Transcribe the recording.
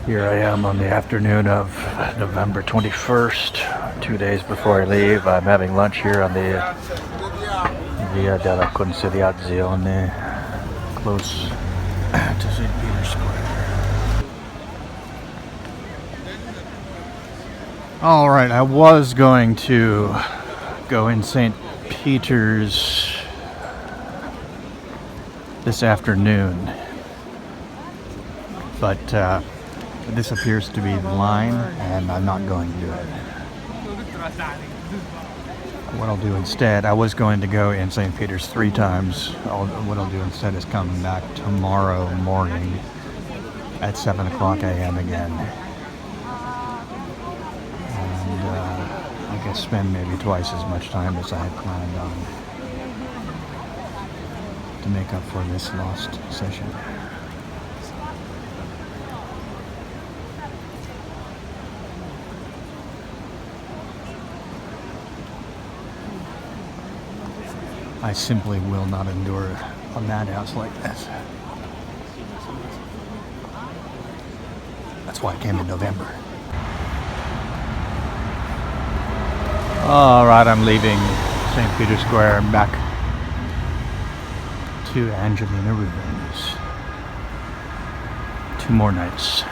Here I am on the afternoon of November 21st, 2 days before I leave. I'm having lunch here on the Via della Conciliazione, close to St. Peter's Square. All right, I was going to go in St. Peter's this afternoon, but this appears to be the line, and I'm not going to do it. What I'll do instead, I was going to go in St. Peter's 3 times. What I'll do instead is come back tomorrow morning at 7 o'clock a.m. again. And I guess spend maybe twice as much time as I had planned on to make up for this lost session. I simply will not endure a madhouse like this. That's why I came in November. Alright, I'm leaving St. Peter's Square and back to Angelina Ruins. 2 more nights.